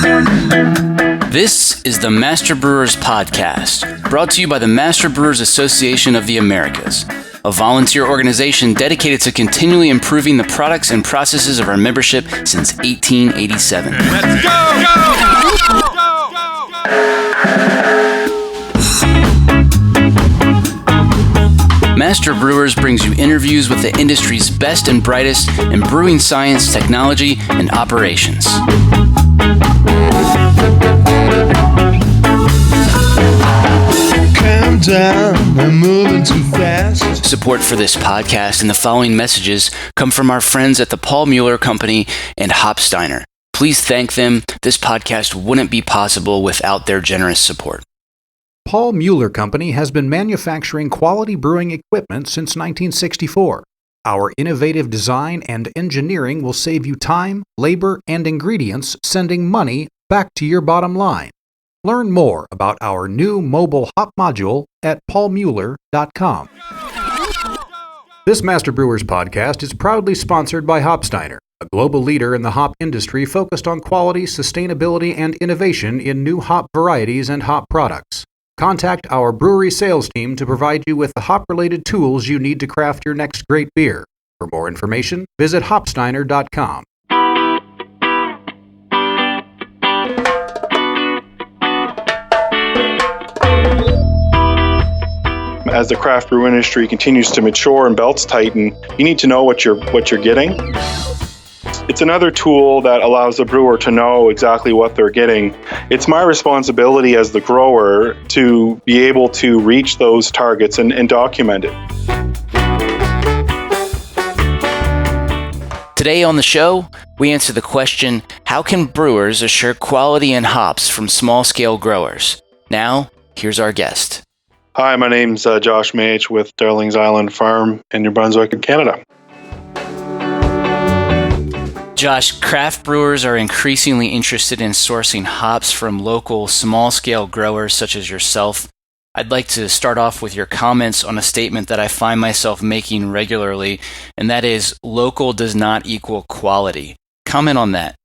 This is the Master Brewers Podcast, brought to you by the Master Brewers Association of the Americas, a volunteer organization dedicated to continually improving the products and processes of our membership since 1887. Let's go! Master Brewers brings you interviews with the industry's best and brightest in brewing science, technology, and operations. Calm down, I'm moving too fast. Support for this podcast and the following messages come from our friends at the Paul Mueller Company and Hopsteiner. Please thank them. This podcast wouldn't be possible without their generous support. Paul Mueller Company has been manufacturing quality brewing equipment since 1964. Our innovative design and engineering will save you time, labor, and ingredients, sending money back to your bottom line. Learn more about our new mobile hop module at paulmueller.com. This Master Brewers podcast is proudly sponsored by Hopsteiner, a global leader in the hop industry focused on quality, sustainability, and innovation in new hop varieties and hop products. Contact our brewery sales team to provide you with the hop-related tools you need to craft your next great beer. For more information, visit hopsteiner.com. As the craft brew industry continues to mature and belts tighten, you need to know what you're getting. It's another tool that allows the brewer to know exactly what they're getting. It's my responsibility as the grower to be able to reach those targets and document it. Today on the show, we answer the question, how can brewers assure quality in hops from small-scale growers? Now, here's our guest. Hi, my name's Josh Mayich with Darling's Island Farm in New Brunswick, Canada. Josh, craft brewers are increasingly interested in sourcing hops from local small-scale growers such as yourself. I'd like to start off with your comments on a statement that I find myself making regularly, and that is, local does not equal quality. Comment on that.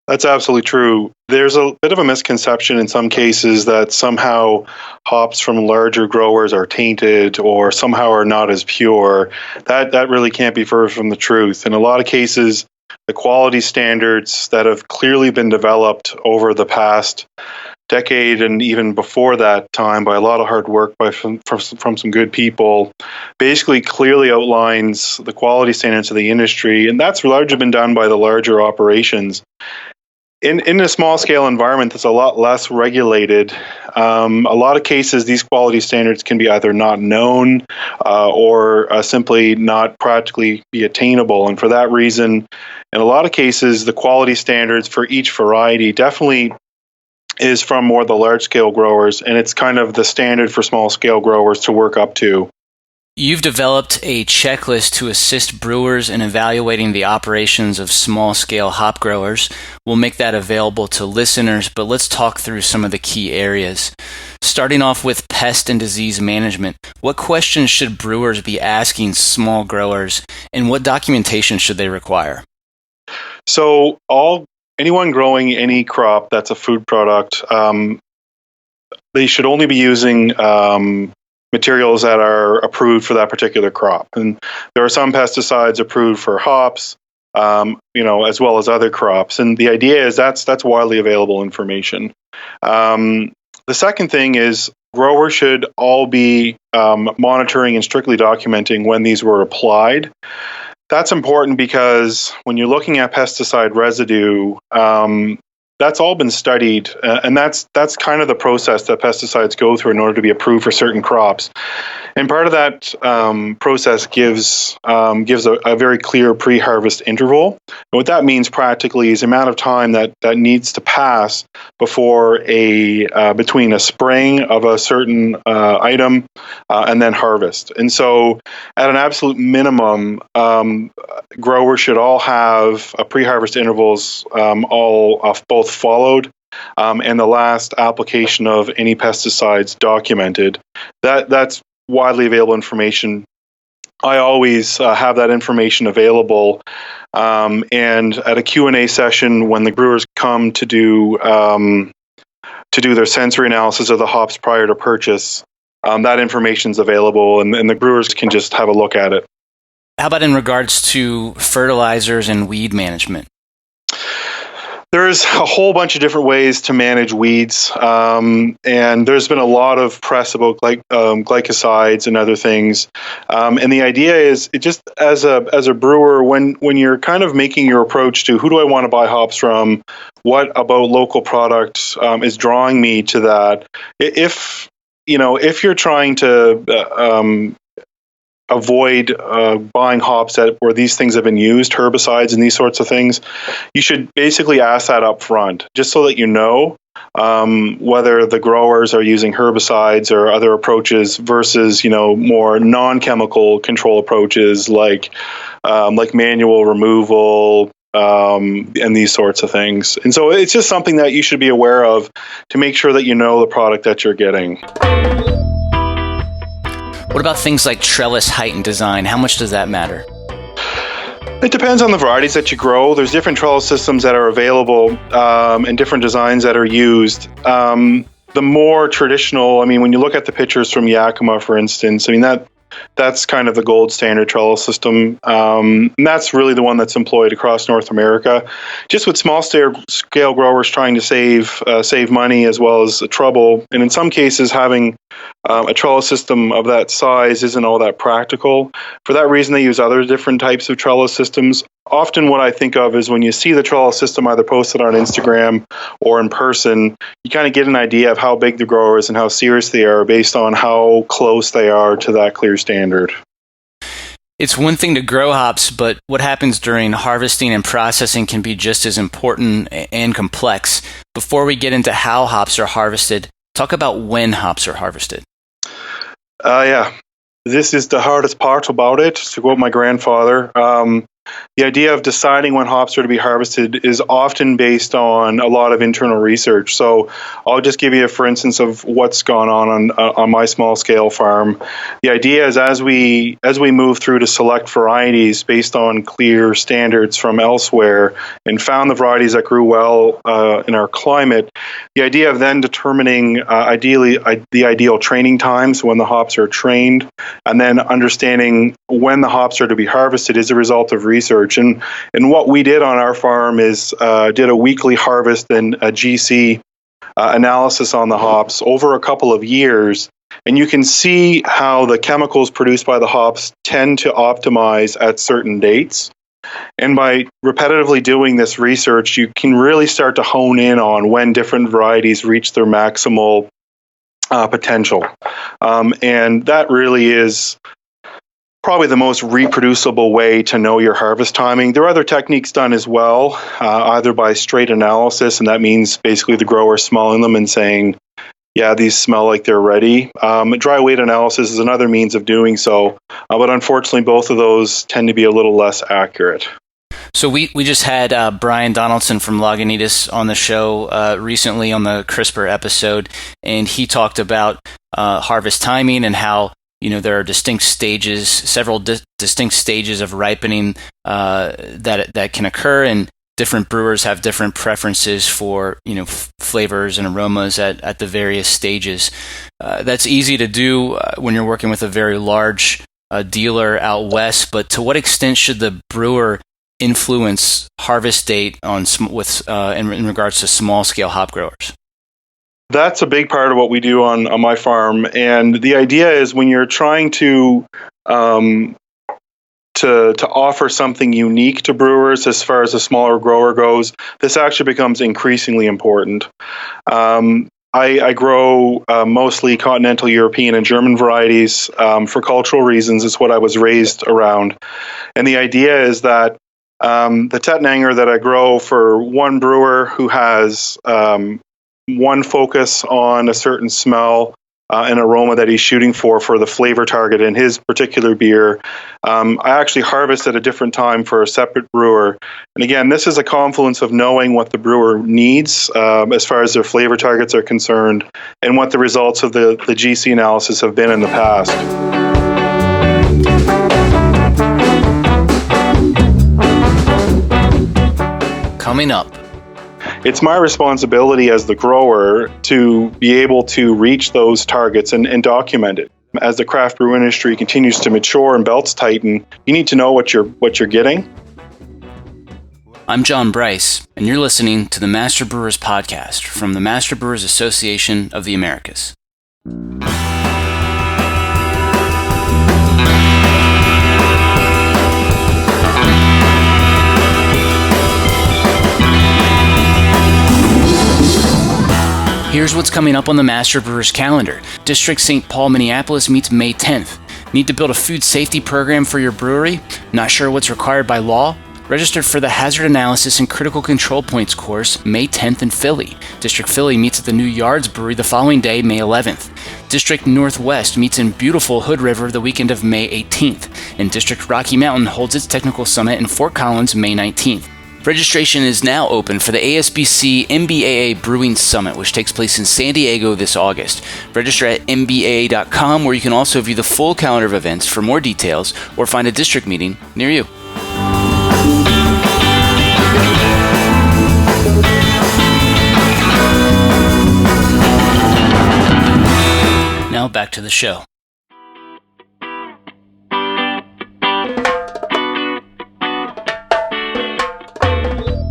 That's absolutely true. There's a bit of a misconception in some cases that somehow hops from larger growers are tainted or somehow are not as pure. That really can't be further from the truth. In a lot of cases, the quality standards that have clearly been developed over the past decade and even before that time by a lot of hard work from some good people basically clearly outlines the quality standards of the industry, and that's largely been done by the larger operations. In a small scale environment that's a lot less regulated, a lot of cases these quality standards can be either not known or simply not practically be attainable. And for that reason, in a lot of cases, the quality standards for each variety definitely is from more the large scale growers, and it's kind of the standard for small scale growers to work up to. You've developed a checklist to assist brewers in evaluating the operations of small-scale hop growers. We'll make that available to listeners, but let's talk through some of the key areas. Starting off with pest and disease management, what questions should brewers be asking small growers, and what documentation should they require? So anyone growing any crop that's a food product, they should only be using materials that are approved for that particular crop. And there are some pesticides approved for hops, as well as other crops. And the idea is that's widely available information. The second thing is growers should all be monitoring and strictly documenting when these were applied. That's important because when you're looking at pesticide residue, that's all been studied, and that's kind of the process that pesticides go through in order to be approved for certain crops. And part of that process gives a very clear pre-harvest interval. And what that means practically is the amount of time that needs to pass before between a spraying of a certain item and then harvest. And so, at an absolute minimum, growers should all have pre-harvest intervals both followed and the last application of any pesticides documented. That's widely available information I always have that information available. And at a Q&A session, when the brewers come to do their sensory analysis of the hops prior to purchase, that information is available, and the brewers can just have a look at it. How about in regards to fertilizers and weed management? There's a whole bunch of different ways to manage weeds, and there's been a lot of press about glycosides and other things. And the idea is, it just as a brewer, when you're kind of making your approach to who do I want to buy hops from, what about local products is drawing me to that. If you're trying to avoid buying hops where these things have been used, herbicides and these sorts of things, you should basically ask that up front, just so that you know whether the growers are using herbicides or other approaches versus more non-chemical control approaches like manual removal and these sorts of things. And so it's just something that you should be aware of to make sure that you know the product that you're getting. What about things like trellis height and design? How much does that matter? It depends on the varieties that you grow. There's different trellis systems that are available and different designs that are used. The more traditional, when you look at the pictures from Yakima, for instance, that's kind of the gold standard trellis system. And that's really the one that's employed across North America. Just with small scale growers trying to save money as well as trouble. And in some cases, having a trellis system of that size isn't all that practical. For that reason, they use other different types of trellis systems. Often what I think of is when you see the trellis system either posted on Instagram or in person, you kind of get an idea of how big the grower is and how serious they are based on how close they are to that clear standard. It's one thing to grow hops, but what happens during harvesting and processing can be just as important and complex. Before we get into how hops are harvested, talk about when hops are harvested. Yeah, this is the hardest part about it, to quote my grandfather. The idea of deciding when hops are to be harvested is often based on a lot of internal research. So I'll just give you, for instance, of what's gone on my small scale farm. The idea is as we move through to select varieties based on clear standards from elsewhere and found the varieties that grew well in our climate, the idea of then determining ideally the ideal training times when the hops are trained, and then understanding when the hops are to be harvested is a result of research. And what we did on our farm is did a weekly harvest and a GC analysis on the hops over a couple of years. And you can see how the chemicals produced by the hops tend to optimize at certain dates. And by repetitively doing this research, you can really start to hone in on when different varieties reach their maximal potential. And that really is probably the most reproducible way to know your harvest timing. There are other techniques done as well, either by straight analysis, and that means basically the grower smelling them and saying, yeah, these smell like they're ready. Dry weight analysis is another means of doing so, but unfortunately both of those tend to be a little less accurate. So we just had Brian Donaldson from Lagunitas on the show recently on the CRISPR episode, and he talked about harvest timing and how there are distinct stages, several distinct stages of ripening that can occur, and different brewers have different preferences for flavors and aromas at the various stages. That's easy to do when you're working with a very large dealer out west, but to what extent should the brewer influence harvest date in regards to small scale hop growers? That's a big part of what we do on my farm, and the idea is when you're trying to offer something unique to brewers as far as a smaller grower goes, this actually becomes increasingly important. I grow mostly continental European and German varieties for cultural reasons. It's what I was raised around, and the idea is that the Tettnanger that I grow for one brewer who has one focus on a certain smell and aroma that he's shooting for the flavor target in his particular beer, I actually harvest at a different time for a separate brewer. And again, this is a confluence of knowing what the brewer needs as far as their flavor targets are concerned and what the results of the GC analysis have been in the past. coming up. It's my responsibility as the grower to be able to reach those targets and document it. As the craft brew industry continues to mature and belts tighten, you need to know what you're getting. I'm John Bryce, and you're listening to the Master Brewers Podcast from the Master Brewers Association of the Americas. Here's what's coming up on the Master Brewers calendar. District St. Paul, Minneapolis meets May 10th. Need to build a food safety program for your brewery? Not sure what's required by law? Register for the Hazard Analysis and Critical Control Points course May 10th in Philly. District Philly meets at the New Yards Brewery the following day, May 11th. District Northwest meets in beautiful Hood River the weekend of May 18th. And District Rocky Mountain holds its technical summit in Fort Collins May 19th. Registration is now open for the ASBC MBAA Brewing Summit, which takes place in San Diego this August. Register at mbaa.com, where you can also view the full calendar of events for more details or find a district meeting near you. Now back to the show.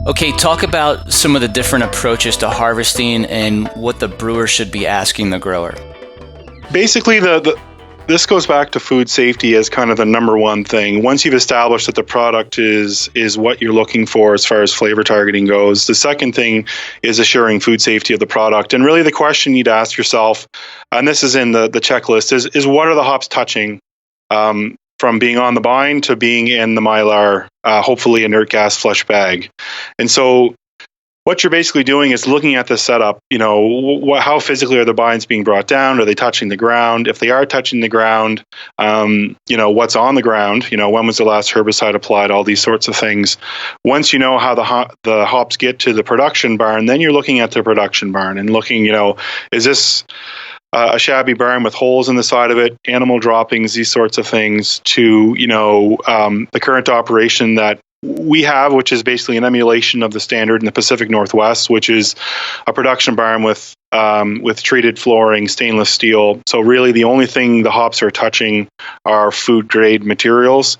Okay, talk about some of the different approaches to harvesting and what the brewer should be asking the grower. Basically, this goes back to food safety as kind of the number one thing. Once you've established that the product is what you're looking for as far as flavor targeting goes, the second thing is assuring food safety of the product. And really the question you'd ask yourself, and this is in the checklist, is what are the hops touching from being on the bind to being in the mylar, hopefully inert gas flush bag. And so what you're basically doing is looking at the setup, how physically are the binds being brought down? Are they touching the ground? If they are touching the ground, what's on the ground? When was the last herbicide applied? All these sorts of things. Once you know how the hops get to the production barn, then you're looking at the production barn and looking, is this a shabby barn with holes in the side of it, animal droppings, these sorts of things, to the current operation that we have, which is basically an emulation of the standard in the Pacific Northwest, which is a production barn with treated flooring, stainless steel. So really the only thing the hops are touching are food grade materials,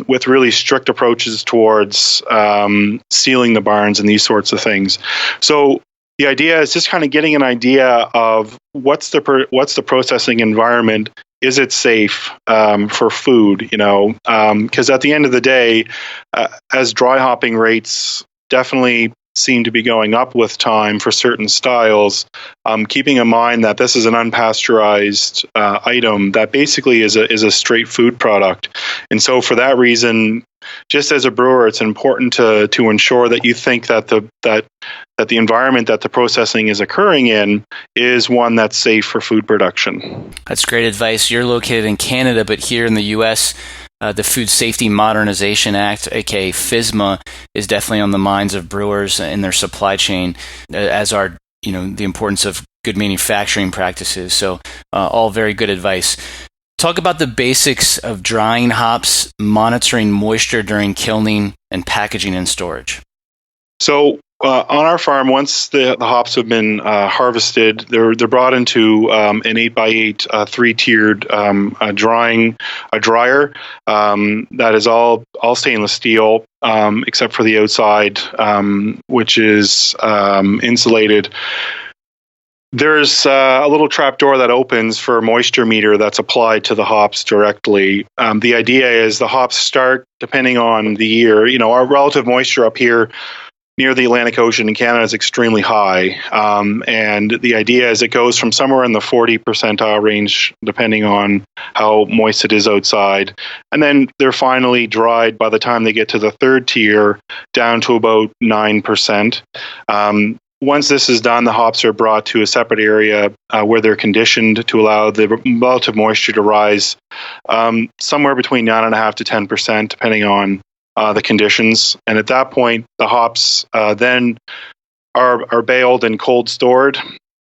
with really strict approaches towards sealing the barns and these sorts of things. So the idea is just kind of getting an idea of what's the processing environment. Is it safe for food? Because at the end of the day, as dry hopping rates definitely seem to be going up with time for certain styles, keeping in mind that this is an unpasteurized item that basically is a straight food product. And so for that reason, just as a brewer, it's important to ensure that you think that the environment that the processing is occurring in is one that's safe for food production. That's great advice. You're located in Canada, but here in the U.S., the Food Safety Modernization Act, aka FSMA, is definitely on the minds of brewers in their supply chain, as are the importance of good manufacturing practices. So all very good advice. Talk about the basics of drying hops, monitoring moisture during kilning, and packaging and storage. So on our farm, once the hops have been harvested, they're brought into an 8x8 three-tiered dryer that is all stainless steel, except for the outside, which is insulated. There's a little trap door that opens for a moisture meter that's applied to the hops directly. The idea is the hops start, depending on the year, our relative moisture up here near the Atlantic Ocean in Canada is extremely high. And the idea is it goes from somewhere in the 40 percentile range, depending on how moist it is outside. And then they're finally dried by the time they get to the third tier, down to about 9%. Once this is done, the hops are brought to a separate area where they're conditioned to allow the relative moisture to rise somewhere between 9.5% to 10%, depending on the conditions. And at that point, the hops then are baled and cold stored.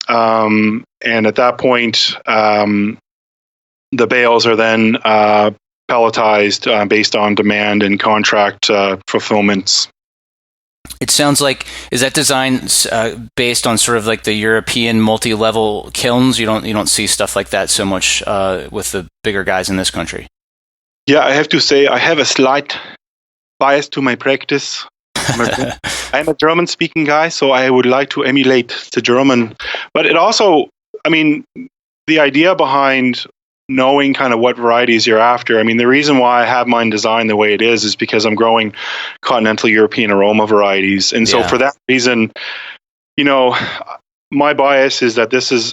And at that point, the bales are then pelletized based on demand and contract fulfillments. It sounds like, is that design based on sort of like the European multi-level kilns? You don't see stuff like that so much with the bigger guys in this country. Yeah, I have to say I have a slight bias to my practice. I'm a German-speaking guy, so I would like to emulate the German. But it also, I mean, the idea behind knowing kind of what varieties you're after. I mean, the reason why I have mine designed the way it is because I'm growing continental European aroma varieties. And so for that reason, you know, my bias is that this is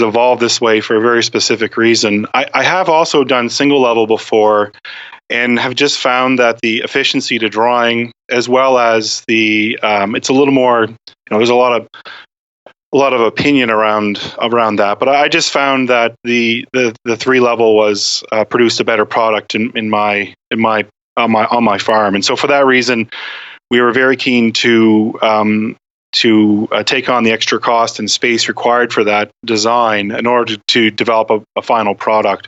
evolved this way for a very specific reason. I have also done single level before and have just found that the efficiency to drawing, as well as the, it's a little more, there's a lot of opinion around that, but I just found that the 3-level was produced a better product on my farm, and so for that reason, we were very keen to take on the extra cost and space required for that design in order to develop a final product.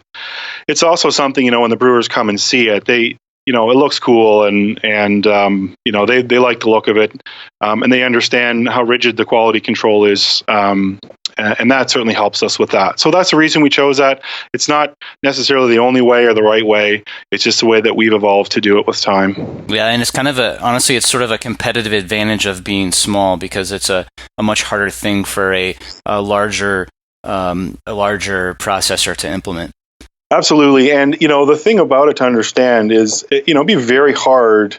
It's also something, when the brewers come and see it, it looks cool and they like the look of it, and they understand how rigid the quality control is, and that certainly helps us with that. So that's the reason we chose that. It's not necessarily the only way or the right way. It's just the way that we've evolved to do it with time. Yeah, and it's kind of honestly, it's sort of a competitive advantage of being small, because it's a much harder thing for a larger processor to implement. Absolutely. And, the thing about it to understand is, it'd be very hard.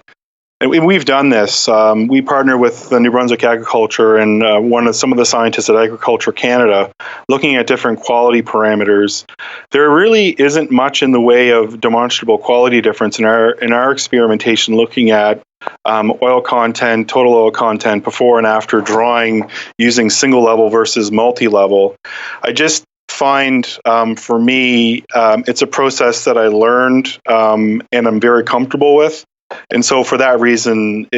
And we've done this. We partner with the New Brunswick Agriculture and some of the scientists at Agriculture Canada, looking at different quality parameters. There really isn't much in the way of demonstrable quality difference in our experimentation, looking at oil content, total oil content, before and after drawing using single level versus multi-level. I just find, for me, it's a process that I learned and I'm very comfortable with. And so for that reason,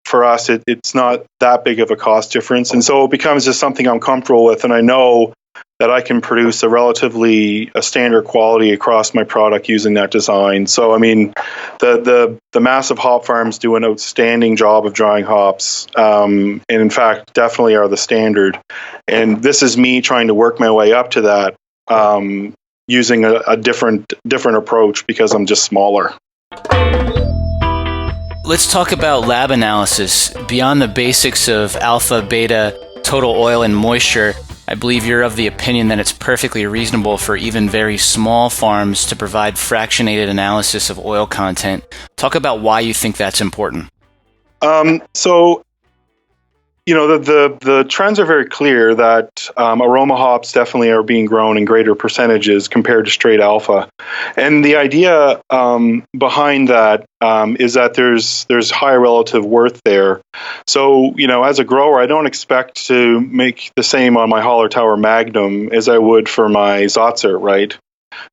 for us, it's not that big of a cost difference. And so it becomes just something I'm comfortable with. And I know that I can produce a standard quality across my product using that design. So, I mean, the massive hop farms do an outstanding job of drying hops, and in fact, definitely are the standard. And this is me trying to work my way up to that, using a different approach because I'm just smaller. Let's talk about lab analysis. Beyond the basics of alpha, beta, total oil, and moisture, I believe you're of the opinion that it's perfectly reasonable for even very small farms to provide fractionated analysis of oil content. Talk about why you think that's important. So, the trends are very clear that aroma hops definitely are being grown in greater percentages compared to straight alpha. And the idea behind that is that there's high relative worth there. So, as a grower, I don't expect to make the same on my Holler Tower Magnum as I would for my Zotzer, right?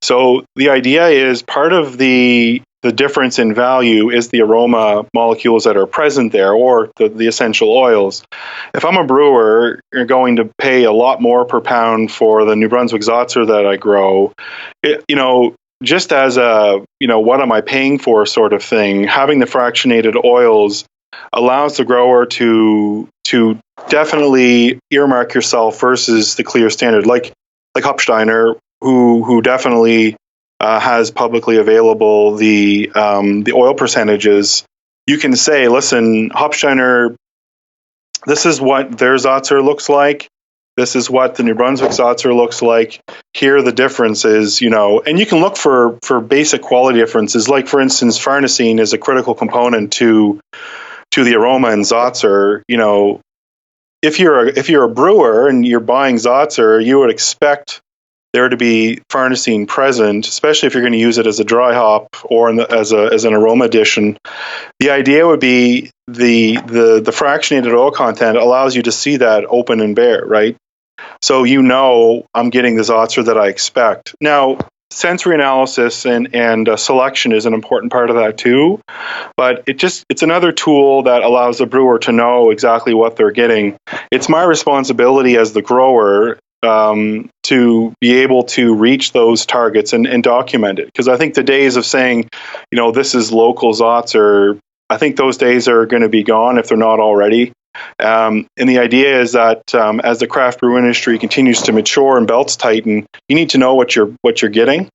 So the idea is part of the difference in value is the aroma molecules that are present there, or the essential oils. If I'm a brewer, you're going to pay a lot more per pound for the New Brunswick Zotzer that I grow. Just as a, what am I paying for sort of thing, having the fractionated oils allows the grower to definitely earmark yourself versus the clear standard, like Hopsteiner, who definitely has publicly available the oil percentages. You can say, listen, Hopsteiner, this is what their Zotzer looks like. This is what the New Brunswick Zotzer looks like. Here are the differences, and you can look for basic quality differences. Like, for instance, farnesene is a critical component to the aroma in Zotzer. If you're a brewer and you're buying Zotzer, you would expect there to be farnesene present, especially if you're going to use it as a dry hop or as an aroma addition. The idea would be the fractionated oil content allows you to see that open and bare, right? So I'm getting the Zotzer that I expect. Now, sensory analysis and selection is an important part of that too, but it's another tool that allows the brewer to know exactly what they're getting. It's my responsibility as the grower to be able to reach those targets and document it. Because I think the days of saying, this is local Zotzer, I think those days are going to be gone if they're not already. And the idea is that as the craft brew industry continues to mature and belts tighten, you need to know what you're getting.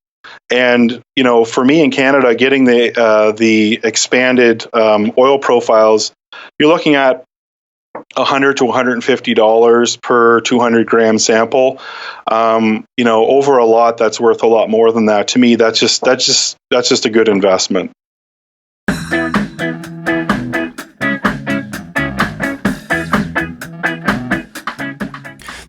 And for me in Canada, getting the expanded oil profiles, you're looking at $100 to $150 per 200 gram sample. Over a lot, that's worth a lot more than that. To me, that's just a good investment.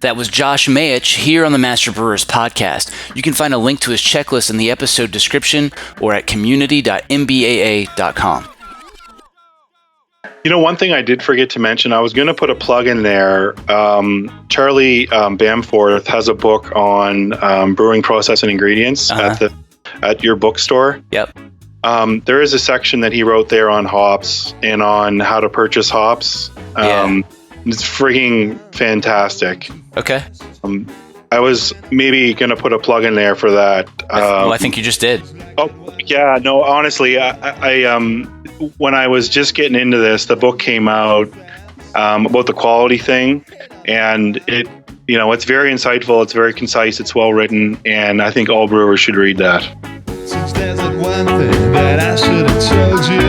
That was Josh Mayich here on the Master Brewers Podcast. You can find a link to his checklist in the episode description or at community.mbaa.com. One thing I did forget to mention, I was going to put a plug in there. Charlie Bamforth has a book on brewing process and ingredients at your bookstore. Yep. There is a section that he wrote there on hops and on how to purchase hops. It's freaking fantastic. Okay. I was maybe going to put a plug in there for that. Well, I think you just did. Oh, yeah. No, honestly, I when I was just getting into this, the book came out about the quality thing, and it's very insightful. It's very concise. It's well written, and I think all brewers should read that. Since there's that one thing that I should have told you,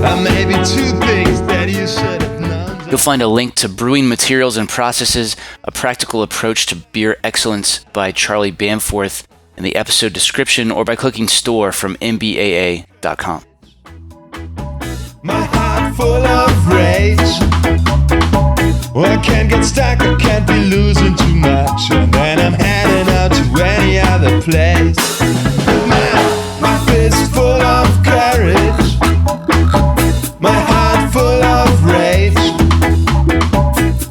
or maybe two things that you should have known. You'll find a link to Brewing Materials and Processes, A Practical Approach to Beer Excellence by Charlie Bamforth in the episode description or by clicking store from mbaa.com. My heart full of rage. Well, I can't get stuck, I can't be losing too much, and then I'm heading out to any other place. My fist full of courage. My heart full of rage.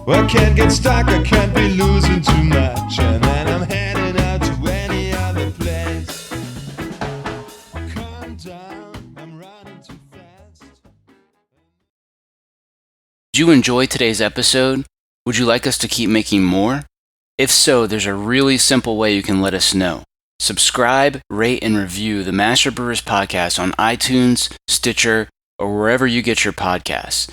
Well, I can't get stuck, I can't be losing too much, and then I'm heading out to any other place. Calm down, I'm running too fast. Did you enjoy today's episode? Would you like us to keep making more? If so, there's a really simple way you can let us know. Subscribe, rate, and review the Master Brewers Podcast on iTunes, Stitcher, or wherever you get your podcasts.